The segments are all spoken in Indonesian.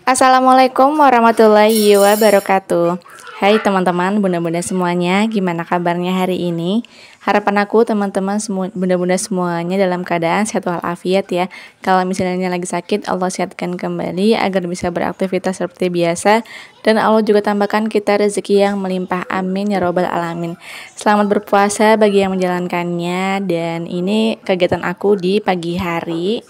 Assalamualaikum warahmatullahi wabarakatuh. Hai teman-teman, bunda-bunda semuanya, gimana kabarnya hari ini? Harapan aku teman-teman semua, bunda-bunda semuanya dalam keadaan sehat walafiat ya. Kalau misalnya lagi sakit, Allah sehatkan kembali agar bisa beraktivitas seperti biasa. Dan Allah juga tambahkan kita rezeki yang melimpah, amin ya robbal alamin. Selamat berpuasa bagi yang menjalankannya. Dan ini kegiatan aku di pagi hari.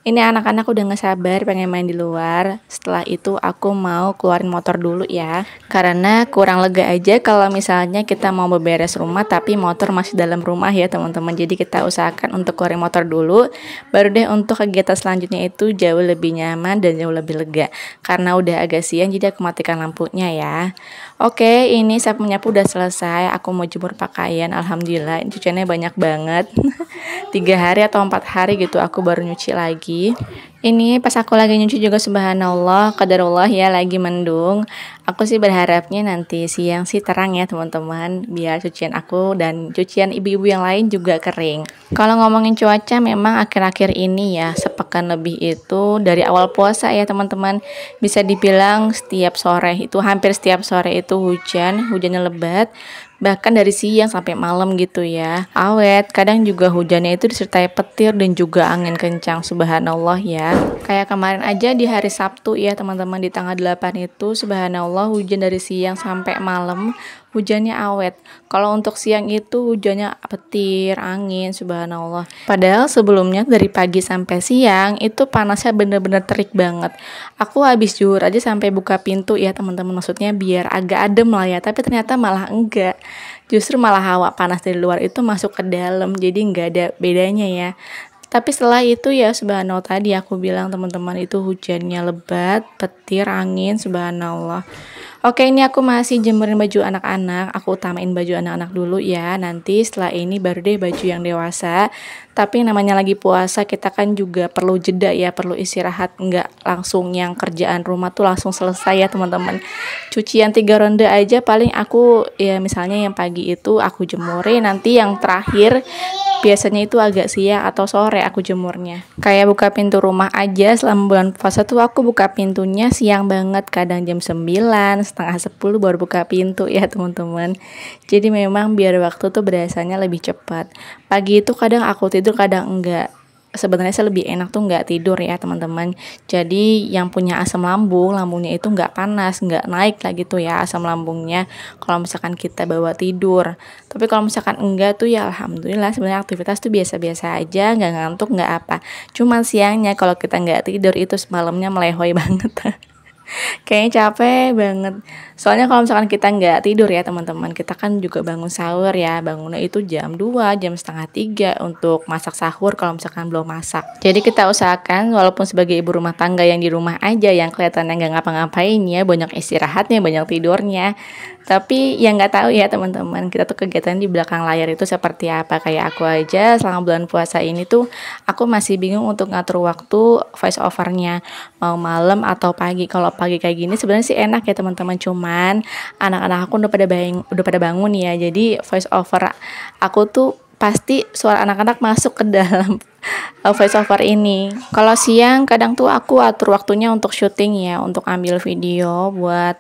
Ini anak-anak udah gak sabar pengen main di luar. Setelah itu aku mau keluarin motor dulu ya. Karena kurang lega aja kalau misalnya kita mau beberes rumah tapi motor masih dalam rumah ya teman-teman. Jadi kita usahakan untuk keluarin motor dulu. Baru deh untuk kegiatan selanjutnya itu jauh lebih nyaman dan jauh lebih lega. Karena udah agak siang jadi aku matikan lampunya ya. Oke, ini sapu nyapu udah selesai. Aku mau jemur pakaian. Alhamdulillah cuciannya banyak banget. 3 hari atau 4 hari gitu aku baru nyuci lagi. Ini pas aku lagi nyuci juga subhanallah, qadarullah ya lagi mendung. Aku sih berharapnya nanti siang sih terang ya teman-teman, biar cucian aku dan cucian ibu-ibu yang lain juga kering. Kalau ngomongin cuaca memang akhir-akhir ini ya sepekan lebih itu dari awal puasa ya teman-teman, bisa dibilang setiap sore itu hampir setiap sore itu hujannya lebat. Bahkan dari siang sampai malam gitu ya. Awet, kadang juga hujannya itu disertai petir dan juga angin kencang, subhanallah ya. Kayak kemarin aja di hari Sabtu ya teman-teman, di tanggal 8 itu subhanallah hujan dari siang sampai malam. Hujannya awet. Kalau untuk siang itu hujannya petir, angin, subhanallah. Padahal sebelumnya dari pagi sampai siang itu panasnya bener-bener terik banget. Aku habis juhur aja sampai buka pintu ya teman-teman, maksudnya biar agak adem lah ya. Tapi ternyata malah enggak. Justru malah hawa panas dari luar itu masuk ke dalam, jadi nggak ada bedanya ya. Tapi setelah itu ya subhanallah, tadi aku bilang teman-teman itu hujannya lebat, petir, angin, subhanallah. Oke, ini aku masih jemurin baju anak-anak. Aku utamain baju anak-anak dulu ya. Nanti setelah ini baru deh baju yang dewasa. Tapi namanya lagi puasa, kita kan juga perlu jeda ya, perlu istirahat. Nggak langsung yang kerjaan rumah tuh langsung selesai ya teman-teman. Cucian 3 ronde aja paling aku ya, misalnya yang pagi itu aku jemurin, nanti yang terakhir biasanya itu agak siang atau sore aku jemurnya. Kayak buka pintu rumah aja selama bulan puasa tuh aku buka pintunya siang banget, kadang jam 9, setengah 10 baru buka pintu ya teman-teman. Jadi memang biar waktu tuh berasanya lebih cepat. Pagi itu kadang aku tidur, kadang enggak. Sebenarnya saya lebih enak tuh nggak tidur ya teman-teman. Jadi yang punya asam lambung, lambungnya itu nggak panas, nggak naik lah gitu ya asam lambungnya kalau misalkan kita bawa tidur. Tapi kalau misalkan enggak tuh ya alhamdulillah, sebenarnya aktivitas tuh biasa-biasa aja, nggak ngantuk, nggak apa. Cuma siangnya kalau kita nggak tidur itu semalamnya melehoi banget. Kayaknya capek banget. Soalnya kalau misalkan kita nggak tidur ya teman-teman, kita kan juga bangun sahur ya. Bangunnya itu jam 2, jam setengah 3 untuk masak sahur kalau misalkan belum masak. Jadi kita usahakan walaupun sebagai ibu rumah tangga yang di rumah aja, yang kelihatannya nggak ngapa-ngapain ya, banyak istirahatnya, banyak tidurnya. Tapi yang nggak tahu ya teman-teman, kita tuh kegiatan di belakang layar itu seperti apa. Kayak aku aja selama bulan puasa ini tuh aku masih bingung untuk ngatur waktu voice overnya, mau malam atau pagi. Kalau pagi kayak gini sebenarnya sih enak ya teman-teman, cuman anak-anak aku udah pada bangun ya. Jadi voice over aku tuh pasti suara anak-anak masuk ke dalam voice over ini. Kalau siang kadang tuh aku atur waktunya untuk syuting ya, untuk ambil video buat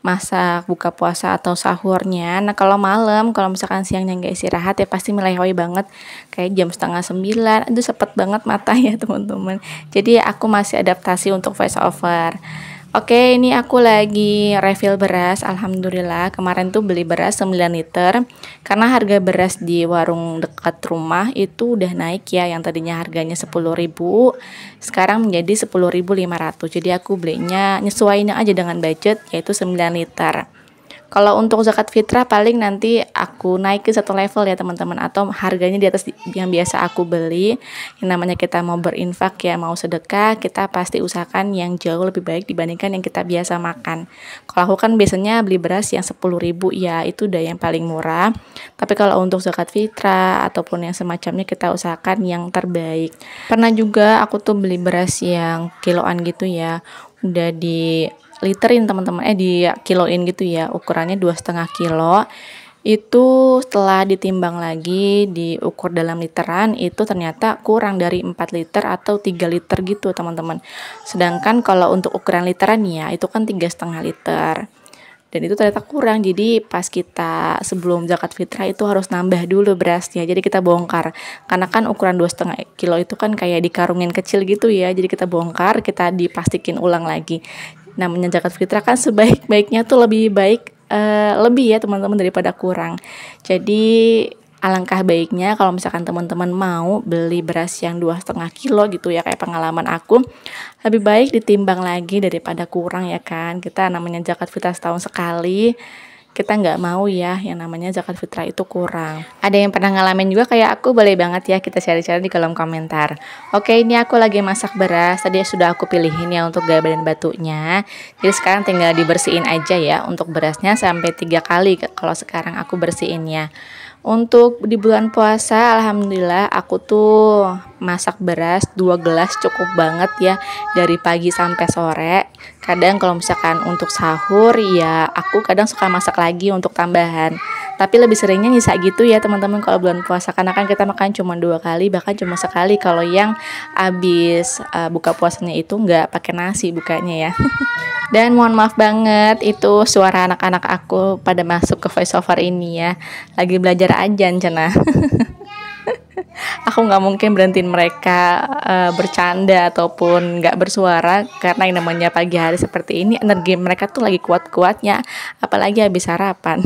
masak, buka puasa atau sahurnya. Nah kalau malam, kalau misalkan siangnya nggak istirahat ya pasti melehoi banget. Kayak jam setengah 9, itu sepet banget mata ya teman-teman. Jadi aku masih adaptasi untuk voice over. Oke, ini aku lagi refill beras. Alhamdulillah kemarin tuh beli beras 9 liter. Karena harga beras di warung dekat rumah itu udah naik ya. Yang tadinya harganya 10.000, sekarang menjadi 10.500. Jadi aku belinya nyesuaiin aja dengan budget, yaitu 9 liter. Kalau untuk zakat fitrah paling nanti aku naikin 1 level ya teman-teman, atau harganya di atas yang biasa aku beli. Yang namanya kita mau berinfak ya, mau sedekah, kita pasti usahakan yang jauh lebih baik dibandingkan yang kita biasa makan. Kalau aku kan biasanya beli beras yang 10.000 ya, itu udah yang paling murah. Tapi kalau untuk zakat fitrah ataupun yang semacamnya kita usahakan yang terbaik. Pernah juga aku tuh beli beras yang kiloan gitu ya, udah di literin teman-teman, di kiloin gitu ya, ukurannya 2,5 kilo. Itu setelah ditimbang lagi, diukur dalam literan, itu ternyata kurang dari 4 liter atau 3 liter gitu teman-teman. Sedangkan kalau untuk ukuran literan ya, itu kan 3,5 liter. Dan itu ternyata kurang, jadi pas kita sebelum zakat fitrah itu harus nambah dulu berasnya. Jadi kita bongkar, karena kan ukuran 2,5 kilo itu kan kayak dikarungin kecil gitu ya. Jadi kita bongkar, kita dipastikin ulang lagi. Namanya zakat fitrah kan sebaik-baiknya tuh lebih baik lebih ya teman-teman daripada kurang. Jadi alangkah baiknya kalau misalkan teman-teman mau beli beras yang 2,5 kilo gitu ya, kayak pengalaman aku, lebih baik ditimbang lagi daripada kurang ya kan. Kita namanya zakat fitrah setahun sekali, kita nggak mau ya yang namanya zakat fitrah itu kurang. Ada yang pernah ngalamin juga kayak aku, boleh banget ya kita share-share di kolom komentar. Oke, ini aku lagi masak beras, tadi sudah aku pilihin ya untuk gaba dan batunya. Jadi sekarang tinggal dibersihin aja ya untuk berasnya sampai 3 kali kalau sekarang aku bersihinnya. Untuk di bulan puasa, alhamdulillah aku tuh masak beras 2 gelas cukup banget ya, dari pagi sampai sore. Kadang kalau misalkan untuk sahur ya aku kadang suka masak lagi untuk tambahan. Tapi lebih seringnya nyisa gitu ya teman-teman kalau bulan puasa, karena kan kita makan cuma 2 kali, bahkan cuma sekali kalau yang habis buka puasanya itu nggak pakai nasi bukanya ya. Dan mohon maaf banget itu suara anak-anak aku pada masuk ke voiceover ini ya. Lagi belajar ajan cenah. Aku nggak mungkin berhentiin mereka bercanda ataupun nggak bersuara, karena yang namanya pagi hari seperti ini energi mereka tuh lagi kuat-kuatnya, apalagi habis sarapan.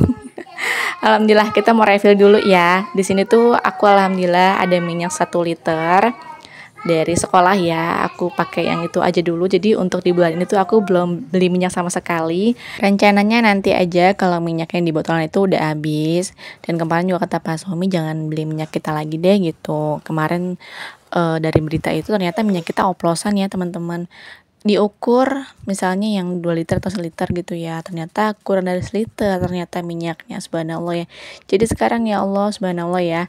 Alhamdulillah, kita mau refill dulu ya. Di sini tuh aku alhamdulillah ada minyak 1 liter dari sekolah ya, aku pakai yang itu aja dulu. Jadi untuk di bulan ini tuh aku belum beli minyak sama sekali. Rencananya nanti aja kalau minyak yang di botolan itu udah habis. Dan kemarin juga kata Pak suami jangan beli minyak kita lagi deh gitu. Kemarin dari berita itu ternyata minyak kita oplosan ya teman-teman. Diukur misalnya yang 2 liter atau 1 liter gitu ya, ternyata kurang dari 1 liter ternyata minyaknya, subhanallah ya. Jadi sekarang ya Allah subhanallah ya,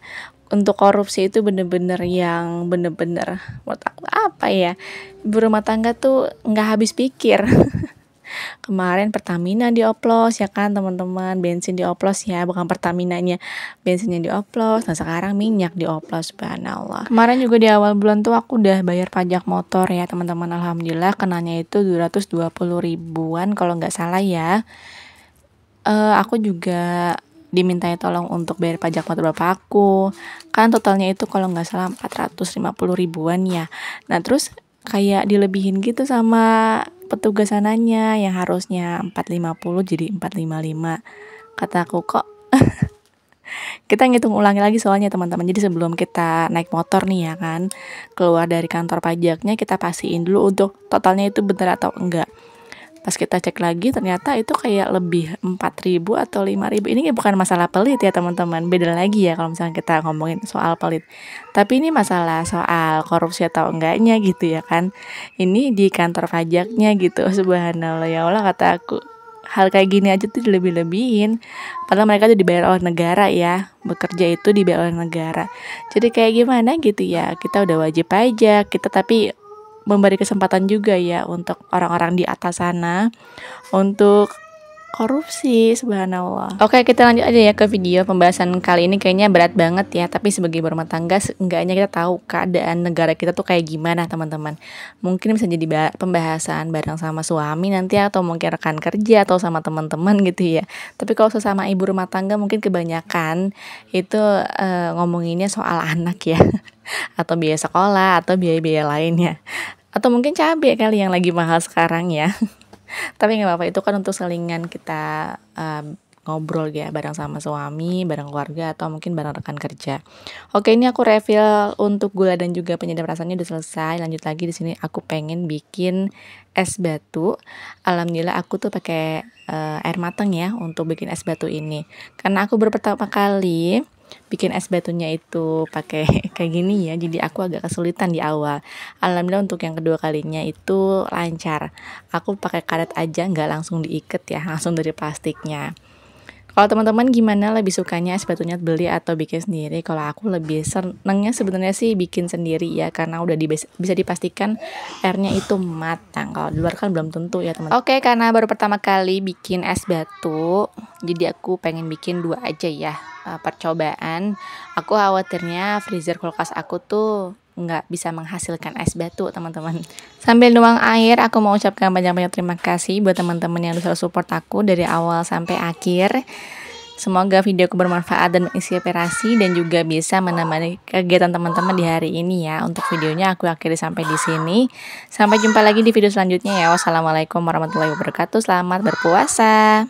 untuk korupsi itu bener-bener yang bener-bener menurut aku apa ya, ibu rumah tangga tuh nggak habis pikir. Kemarin Pertamina dioplos ya kan teman-teman, bensin dioplos ya, bukan Pertaminanya, bensinnya dioplos. Nah sekarang minyak dioplos, subhanallah. Kemarin juga di awal bulan tuh aku udah bayar pajak motor ya teman-teman, alhamdulillah kenanya itu 220 ribuan kalau nggak salah ya. Aku juga dimintai tolong untuk bayar pajak motor bapak aku, kan totalnya itu kalau nggak salah 450 ribuan ya. Nah terus kayak dilebihin gitu sama petugas sananya, yang harusnya 450 jadi 455. Kataku kok kita ngitung ulangi lagi soalnya teman-teman. Jadi sebelum kita naik motor nih ya kan, keluar dari kantor pajaknya kita pastiin dulu untuk totalnya itu benar atau enggak. Pas kita cek lagi ternyata itu kayak lebih 4.000 atau 5.000. Ini bukan masalah pelit ya teman-teman, beda lagi ya kalau misalnya kita ngomongin soal pelit. Tapi ini masalah soal korupsi atau enggaknya gitu ya kan. Ini di kantor pajaknya gitu, subhanallah ya Allah, kata aku. Hal kayak gini aja tuh lebih-lebihin. Padahal mereka tuh dibayar oleh negara ya, bekerja itu dibayar oleh negara. Jadi kayak gimana gitu ya, kita udah wajib pajak, kita tapi memberi kesempatan juga ya untuk orang-orang di atas sana untuk korupsi, subhanallah. Oke, kita lanjut aja ya ke video pembahasan kali ini. Kayaknya berat banget ya, tapi sebagai berumah tangga seenggaknya kita tahu keadaan negara kita tuh kayak gimana teman-teman. Mungkin bisa jadi pembahasan bareng sama suami nanti, atau mungkin rekan kerja atau sama teman-teman gitu ya. Tapi kalau sesama ibu rumah tangga mungkin kebanyakan itu ngomonginnya soal anak ya, atau biaya sekolah atau biaya-biaya lainnya, atau mungkin cabai kali yang lagi mahal sekarang ya. Tapi nggak apa-apa, itu kan untuk selingan kita ngobrol ya bareng sama suami, bareng keluarga, atau mungkin bareng rekan kerja. Oke, ini aku refill untuk gula dan juga penyedap rasanya udah selesai. Lanjut lagi, di sini aku pengen bikin es batu. Alhamdulillah aku tuh pakai air matang ya untuk bikin es batu ini. Karena aku baru pertama kali bikin es batunya itu pakai kayak gini ya, jadi aku agak kesulitan di awal. Alhamdulillah untuk yang kedua kalinya itu lancar. Aku pakai karet aja, nggak langsung diikat ya, langsung dari plastiknya. Kalau teman-teman gimana, lebih sukanya es batunya beli atau bikin sendiri? Kalau aku lebih senengnya sebenarnya sih bikin sendiri ya, karena udah bisa dipastikan airnya itu matang. Kalau di luar kan belum tentu ya teman. Oke, karena baru pertama kali bikin es batu, jadi aku pengen bikin 2 aja ya percobaan. Aku khawatirnya freezer kulkas aku tuh nggak bisa menghasilkan es batu teman-teman. Sambil nuang air, aku mau ucapkan banyak-banyak terima kasih buat teman-teman yang udah selalu support aku dari awal sampai akhir. Semoga videoku bermanfaat dan menginspirasi dan juga bisa menemani kegiatan teman-teman di hari ini ya. Untuk videonya aku akhiri sampai di sini. Sampai jumpa lagi di video selanjutnya ya. Wassalamualaikum warahmatullahi wabarakatuh. Selamat berpuasa.